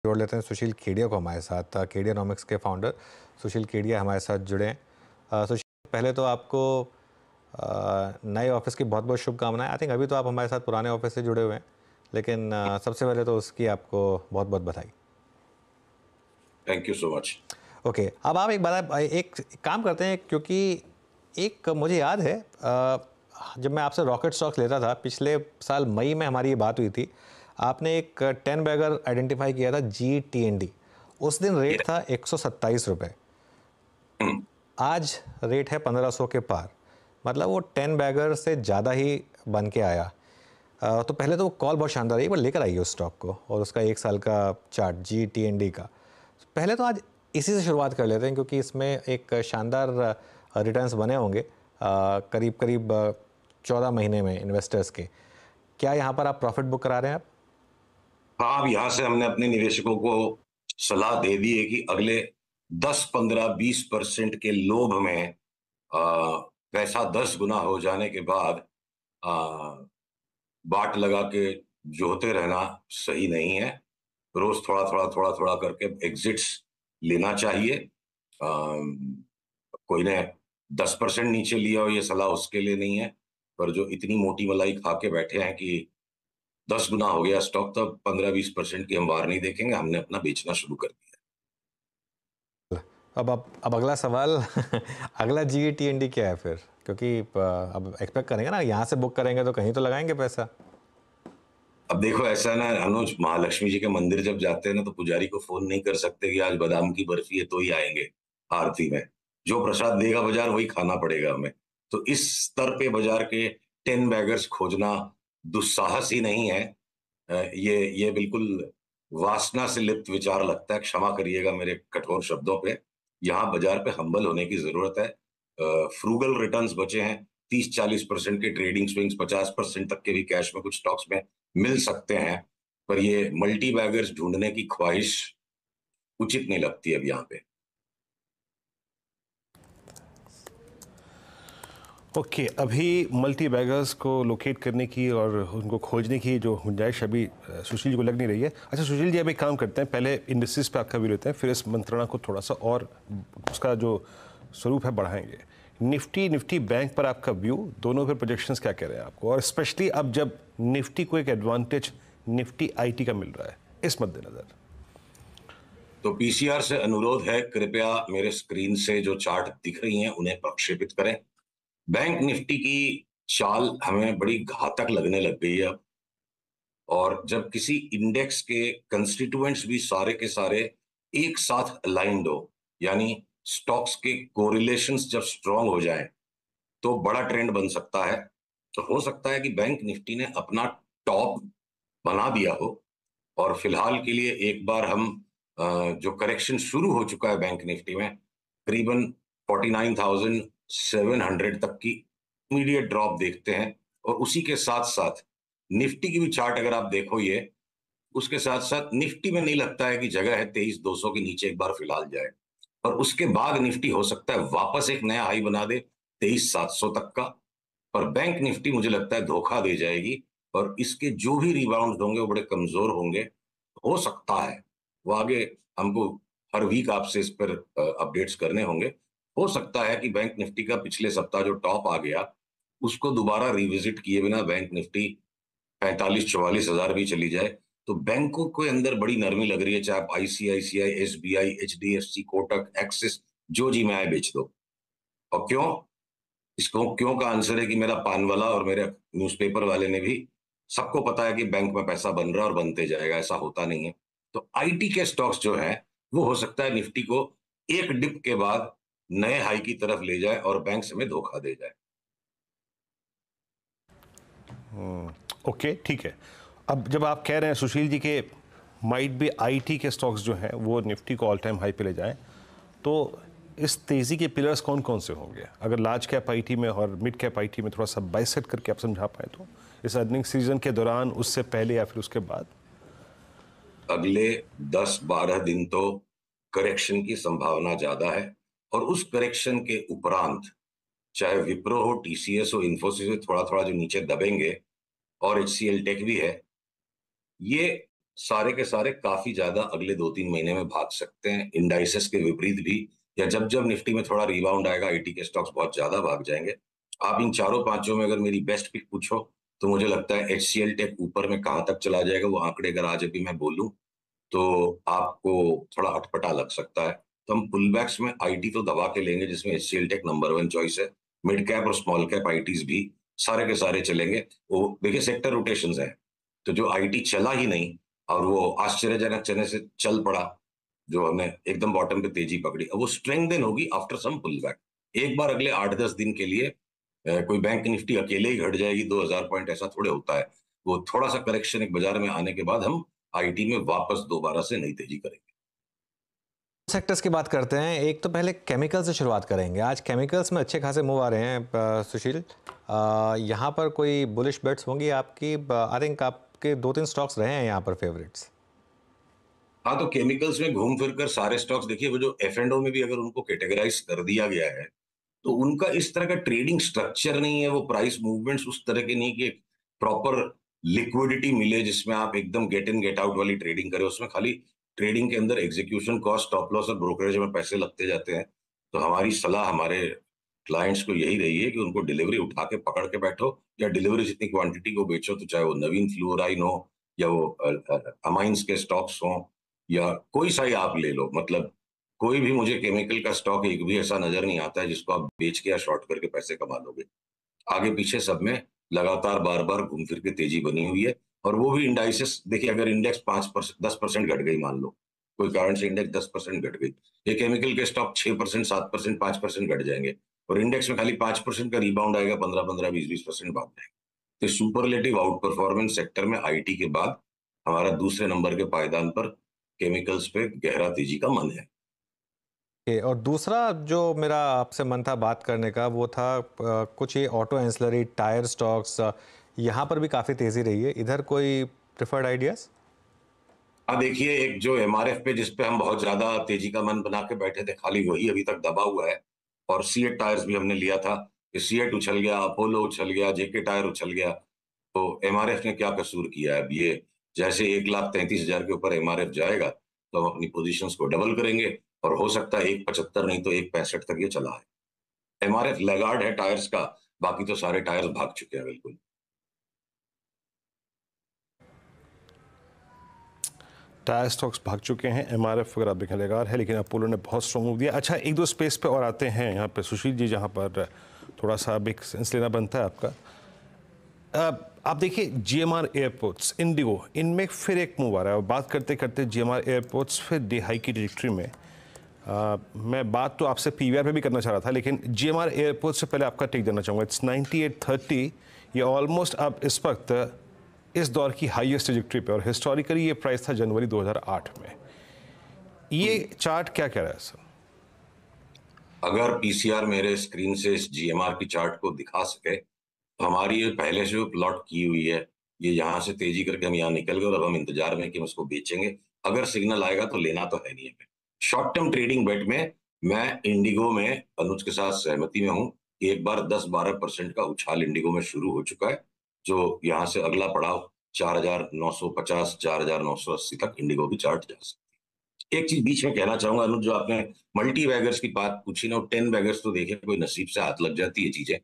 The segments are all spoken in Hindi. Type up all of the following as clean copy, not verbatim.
जोड़ लेते हैं सुशील केडिया को हमारे साथ। केडियानॉमिक्स के फाउंडर सुशील केडिया हमारे साथ जुड़े हैं। सुशील, पहले तो आपको नए ऑफिस की बहुत बहुत शुभकामनाएं। आई थिंक अभी तो आप हमारे साथ पुराने ऑफिस से जुड़े हुए हैं, लेकिन सबसे पहले तो उसकी आपको बहुत बहुत बधाई। Thank you so much. Okay, अब आप एक काम करते हैं, क्योंकि एक मुझे याद है जब मैं आपसे रॉकेट स्टॉक्स लेता था पिछले साल मई में, हमारी ये बात हुई थी। आपने एक 10 बैगर आइडेंटिफाई किया था, GTND। उस दिन रेट था 127 रुपये, आज रेट है 1500 के पार। मतलब वो 10 बैगर से ज़्यादा ही बन के आया। तो पहले तो वो कॉल बहुत शानदार है, एक बार लेकर आइए उस स्टॉक को और उसका एक साल का चार्ट GTND का। पहले तो आज इसी से शुरुआत कर लेते हैं, क्योंकि इसमें एक शानदार रिटर्न्स बने होंगे करीब करीब 14 महीने में इन्वेस्टर्स के। क्या यहाँ पर आप प्रॉफिट बुक करा रहे हैं आप? हाँ, अब यहाँ से हमने अपने निवेशकों को सलाह दे दी है कि अगले 10, 15, 20% के लोभ में पैसा 10 गुना हो जाने के बाद बाट लगा के जोते रहना सही नहीं है। रोज थोड़ा थोड़ा थोड़ा थोड़ा करके एग्जिट्स लेना चाहिए। कोई ने 10% नीचे लिया हो, ये सलाह उसके लिए नहीं है, पर जो इतनी मोटी मलाई खा के बैठे हैं कि 10 गुना हो गया स्टॉक, तब 15-20% की हम वार नहीं देखेंगे। हमने अपना बेचना शुरू कर दिया। अब अगला सवाल अगला GTND क्या है फिर? क्योंकि अब एक्सपेक्ट करेंगे ना, यहाँ से बुक करेंगे तो कहीं तो लगाएंगे पैसा। अब देखो, ऐसा है ना अनुज, महालक्ष्मी जी के मंदिर जब जाते हैं ना, तो पुजारी को फोन नहीं कर सकते कि आज बादाम की बर्फी है तो ही आएंगे आरती में। जो प्रसाद देगा बाजार वही खाना पड़ेगा हमें। तो इस स्तर पे बाजार के 10 बैगर्स खोजना दुस्साहस ही नहीं है। ये बिल्कुल वासना से लिप्त विचार लगता है। क्षमा करिएगा मेरे कठोर शब्दों पे। यहाँ बाजार पे हम्बल होने की जरूरत है। फ्रूगल रिटर्न्स बचे हैं। 30-40% के ट्रेडिंग स्विंग्स, 50% तक के भी कैश में कुछ स्टॉक्स में मिल सकते हैं, पर ये मल्टी बैगर्स ढूंढने की ख्वाहिश उचित नहीं लगती अब यहाँ पे। ओके, अभी मल्टी बैगर्स को लोकेट करने की और उनको खोजने की जो गुंजाइश अभी सुशील जी को लग नहीं रही है। अच्छा सुशील जी, अब एक काम करते हैं, पहले इंडस्ट्रीज पे आपका व्यू लेते हैं, फिर इस मंत्रणा को थोड़ा सा और उसका जो स्वरूप है बढ़ाएंगे। निफ्टी बैंक पर आपका व्यू, दोनों पर प्रोजेक्शंस क्या कह रहे हैं आपको, और स्पेशली अब जब निफ्टी को एक एडवांटेज निफ्टी IT का मिल रहा है इस मद्देनजर। तो पीसीआर से अनुरोध है, कृपया मेरे स्क्रीन से जो चार्ट दिख रही हैं उन्हें प्रक्षेपित करें। बैंक निफ्टी की चाल हमें बड़ी घातक लगने लग गई है अब। और जब किसी इंडेक्स के कंस्टिट्यूएंट्स भी सारे के सारे एक साथ अलाइंड हो, यानी स्टॉक्स के कोरिलेशंस जब स्ट्रांग हो जाए, तो बड़ा ट्रेंड बन सकता है। तो हो सकता है कि बैंक निफ्टी ने अपना टॉप बना दिया हो, और फिलहाल के लिए एक बार हम जो करेक्शन शुरू हो चुका है बैंक निफ्टी में, करीबन 49,700 तक की इमीडिएट ड्रॉप देखते हैं। और उसी के साथ साथ निफ्टी की भी चार्ट अगर आप देखो, ये उसके साथ साथ निफ्टी में नहीं लगता है कि जगह है 23,200 के नीचे एक बार फिलहाल जाए। और उसके बाद निफ्टी हो सकता है वापस एक नया हाई बना दे 23,700 तक का। पर बैंक निफ्टी मुझे लगता है धोखा दे जाएगी, और इसके जो भी रिबाउंड होंगे वो बड़े कमजोर होंगे। हो सकता है वो आगे हमको हर वीक आपसे इस पर अपडेट्स करने होंगे। हो सकता है कि बैंक निफ्टी का पिछले सप्ताह जो टॉप आ गया, उसको दोबारा रिविजिट किए बिना बैंक निफ्टी 45-44 हजार भी चली जाए। तो बैंकों के अंदर बड़ी नरमी लग रही है, चाहे आप ICICI, SBI, HDFC, Kotak, axis, जो जी में आए बेच दो। और क्यों? इसको क्यों का आंसर है कि मेरा पान वाला और मेरे न्यूज़पेपर वाले ने भी, सबको पता है कि बैंक में पैसा बन रहा है और बनते जाएगा, ऐसा होता नहीं है। तो IT के स्टॉक्स जो है वो हो सकता है निफ्टी को एक डिप के बाद नए हाई की तरफ ले जाए और बैंक में धोखा दे जाए। ओके, ठीक है। अब जब आप कह रहे हैं सुशील जी के माइट भी IT के स्टॉक्स जो हैं वो निफ्टी को ऑल टाइम हाई पे ले जाएं, तो इस तेज़ी के पिलर्स कौन कौन से होंगे? अगर लार्ज कैप IT में और मिड कैप IT में थोड़ा सा बाइसेट करके आप समझा पाए तो, इस अर्निंग सीजन के दौरान, उससे पहले या फिर उसके बाद। अगले 10-12 दिन तो करेक्शन की संभावना ज्यादा है, और उस करेक्शन के उपरांत चाहे विप्रो हो, TCS हो, इन्फोसिस हो, थोड़ा थोड़ा जो नीचे दबेंगे, और HCL टेक भी है, ये सारे के सारे काफी ज्यादा अगले 2-3 महीने में भाग सकते हैं, इंडाइसेस के विपरीत भी। या जब जब निफ्टी में थोड़ा रिबाउंड आएगा, आईटी के स्टॉक्स बहुत ज्यादा भाग जाएंगे। आप इन चारों पांचों में अगर मेरी बेस्ट पिक पूछो तो मुझे लगता है एचसीएल टेक ऊपर में कहां तक चला जाएगा, वो आंकड़े अगर आज अभी मैं बोलूं तो आपको थोड़ा अटपटा लग सकता है। तो हम पुल बैक्स में आईटी तो दबा के लेंगे, जिसमें एचसीएल टेक नंबर 1 चॉइस है। मिड कैप और स्मॉल कैप आईटीज भी सारे के सारे चलेंगे। वो देखिए सेक्टर रोटेशंस है, तो जो आईटी चला ही नहीं और वो आश्चर्यजनक चने से चल पड़ा, जो हमने एकदम बॉटम पे तेजी पकड़ी, अब वो स्ट्रेंथन होगी आफ्टर सम पुल बैक। एक बार अगले 8-10 दिन के लिए कोई बैंक निफ्टी अकेले ही घट जाएगी 2000 पॉइंट, ऐसा थोड़े होता है। वो थोड़ा सा करेक्शन एक बाजार में आने के बाद हम आईटी में वापस दोबारा से नई तेजी करेंगे। सेक्टर्स की बात करते हैं। एक तो पहले केमिकल से शुरुआत करेंगे। आज केमिकल्स में अच्छे खासे मूव आ रहे हैं सुशील। यहाँ पर कोई बुलिश बेट्स होंगी आपकी? आई थिंक आपके 2-3 स्टॉक्स रहे हैं यहाँ पर फेवरेट्स। हाँ, तो केमिकल्स में घूम फिर कर सारे स्टॉक्स देखिए, वो जो एफ एंड ओ में भी अगर उनको कैटेगराइज कर दिया गया है तो उनका इस तरह का ट्रेडिंग स्ट्रक्चर नहीं है, वो प्राइस मूवमेंट्स उस तरह के नहीं कि प्रॉपर लिक्विडिटी मिले जिसमें आप एकदम गेट इन गेट आउट वाली ट्रेडिंग करें। उसमें खाली ट्रेडिंग के अंदर एग्जीक्यूशन कॉस्ट, स्टॉप लॉस और ब्रोकरेज में पैसे लगते जाते हैं। तो हमारी सलाह हमारे क्लाइंट्स को यही रही है कि उनको डिलीवरी उठा के पकड़ के बैठो, या डिलीवरी जितनी क्वांटिटी को बेचो, तो चाहे वो नवीन फ्लोराइन हो या वो अमाइंस के स्टॉक्स हो या कोई सा ही आप ले लो। मतलब कोई भी मुझे केमिकल का स्टॉक एक भी ऐसा नजर नहीं आता है जिसको आप बेच के या शॉर्ट करके पैसे कमा लोगे। आगे पीछे सब में लगातार बार बार घूम फिर के तेजी बनी हुई है। और वो भी इंडाइसेस देखिए, अगर इंडेक्स 5% 10% घट गई, मान लो कोई कारण से इंडेक्स 10% घट गई, ये केमिकल के स्टॉक 6%, 7%, 5% घट जाएंगे और इंडेक्स में खाली 5% का रिबाउंड आएगा, 15-15, 20-20% भाग जाएंगे। तो सुपरलेटिव आउट परफॉर्मेंस सेक्टर में आईटी के बाद हमारा दूसरे नंबर के पायदान पर केमिकल्स पे गहरा तेजी का मन है। और दूसरा जो मेरा आपसे मन था बात करने का वो था कुछ ये ऑटो एंसिलरी टायर स्टॉक्स, यहाँ पर भी काफ़ी तेज़ी रही है। इधर कोई प्रिफर्ड आइडियाज़? हाँ, देखिए, एक जो एमआरएफ पे जिसपे हम बहुत ज्यादा तेजी का मन बना के बैठे थे, खाली वही अभी तक दबा हुआ है। और सीएट टायर्स भी हमने लिया था कि सीएट उछल गया, अपोलो उछल गया, जेके टायर उछल गया, तो एमआरएफ ने क्या कसूर किया है? अब ये जैसे 1,33,000 के ऊपर एमआरएफ जाएगा तो हम अपनी पोजीशंस को डबल करेंगे और हो सकता है 1,75 नहीं तो 1,65 तक ये चला है। एमआरएफ लैगार्ड है टायर्स का, बाकी तो सारे टायर्स भाग चुके हैं बिल्कुल। टायर स्टॉक्स भाग चुके हैं, एमआरएफ वगैरह भी लगार है, लेकिन अपोलो ने बहुत स्ट्रॉन्ग मूव दिया। अच्छा, एक दो स्पेस पे और आते हैं यहाँ पे सुशील जी, जहाँ पर थोड़ा सा अब एक सेंस लेना बनता है आपका। आप देखिए जीएमआर एयरपोर्ट्स, इंडिगो, इनमें फिर एक मूव आ रहा है। और बात करते करते जीएमआर एयरपोर्ट्स फिर डिहाई की ट्रैजेक्टरी में। मैं बात तो आपसे पीवीआर पे भी करना चाह रहा था, लेकिन जीएमआर एयरपोर्ट्स से पहले आपका टेक देना चाहूँगा। इट्स 9830, ये ऑलमोस्ट अब इस वक्त इस दौर की हाईएस्ट ट्रैजेक्टरी पे, और हिस्टोरिकली ये प्राइस था जनवरी 2008 में। ये चार्ट क्या कह रहा है सर? अगर पीसीआर मेरे स्क्रीन से इस जीएमआर की चार्ट को दिखा सके तो हमारी ये पहले से जो प्लॉट की हुई है, ये यहाँ से तेजी करके हम यहाँ निकल गए और अब हम इंतजार में कि हम उसको बेचेंगे। अगर सिग्नल आएगा तो लेना तो है नहीं है। शॉर्ट टर्म ट्रेडिंग बेट में मैं इंडिगो में अनुज के साथ सहमति में हूँ कि एक बार 10-12% का उछाल इंडिगो में शुरू हो चुका है, जो यहाँ से अगला पड़ाव 4,950, 4,980 तक इंडिगो की चार्ट जा सकती है। एक चीज बीच में कहना चाहूंगा अनुज, जो आपने मल्टी बैगर्स की बात पूछी ना, 10 बैगर्स तो देखिए कोई नसीब से हाथ लग जाती है चीजें,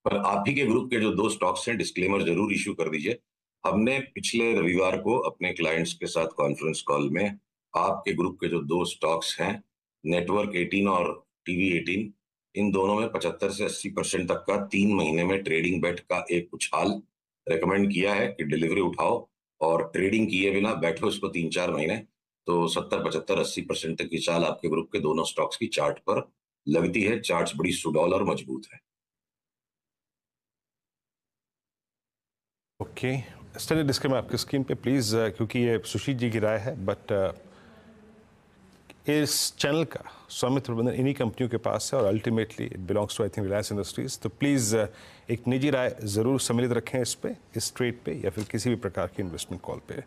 पर आप ही के ग्रुप के जो 2 स्टॉक्स हैं, डिस्क्लेमर जरूर इश्यू कर दीजिए। हमने पिछले रविवार को अपने क्लाइंट्स के साथ कॉन्फ्रेंस कॉल में आपके ग्रुप के जो 2 स्टॉक्स हैं, नेटवर्क 18 और टीवी 18, इन दोनों में 75 से 80% तक का 3 महीने में ट्रेडिंग बेट का एक उछाल रेकमेंड किया है कि डिलीवरी उठाओ और ट्रेडिंग किए बिना बैठो इसको 3-4 महीने। तो 70, 75, 80% तक की चाल आपके ग्रुप के दोनों स्टॉक्स की चार्ट पर लगती है। चार्ट्स बड़ी सुडौल और मजबूत है। ओके, स्टैंडर्ड डिस्क्लेमर आपकी स्क्रीन पे प्लीज़, क्योंकि ये सुशील जी की राय है, बट इस चैनल का स्वामित्व प्रबंधन इन्हीं कंपनियों के पास है और ultimately it belongs to I think Reliance Industries. तो प्लीज़ एक निजी राय ज़रूर सम्मिलित रखें इस पे, इस ट्रेड पे या फिर किसी भी प्रकार की इन्वेस्टमेंट कॉल पे।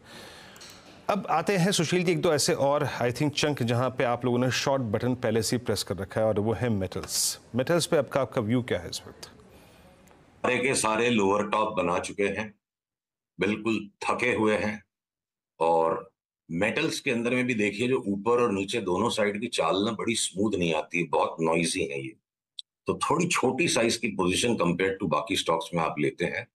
अब आते हैं सुशील जी एक दो ऐसे और आई थिंक चंक जहां पे आप लोगों ने शॉर्ट बटन पहले से ही प्रेस कर रखा है, और वो है मेटल्स। मेटल्स पे आपका व्यू क्या है इस वक्त? सारे के सारे लोअर टॉप बना चुके हैं, बिल्कुल थके हुए हैं और मेटल्स के अंदर में भी देखिए, जो ऊपर और नीचे दोनों साइड की चाल ना बड़ी स्मूथ नहीं आती है, बहुत नॉइजी है ये। तो थोड़ी छोटी साइज की पोजीशन कंपेयर टू बाकी स्टॉक्स में आप लेते हैं,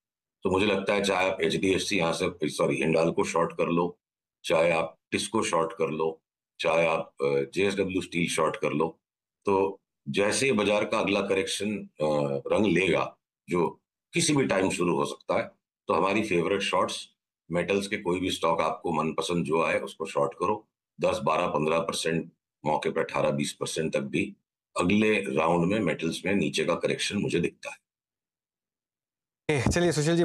तो मुझे लगता है चाहे आप एचडीएफसी यहाँ से सॉरी हिंडाल्को शॉर्ट कर लो, चाहे आप टिस्को शॉर्ट कर लो, चाहे आप जेएसडब्ल्यू स्टील शॉर्ट कर लो, तो जैसे ही बाजार का अगला करेक्शन रंग लेगा, जो किसी भी टाइम शुरू हो सकता है, तो हमारी फेवरेट शॉर्ट्स मेटल्स के कोई भी स्टॉक आपको मनपसंद जो आए उसको शॉर्ट करो। 10-12-15% मौके पर 18-20% तक भी अगले राउंड में मेटल्स में नीचे का करेक्शन मुझे दिखता है। चलिए सुशील जी,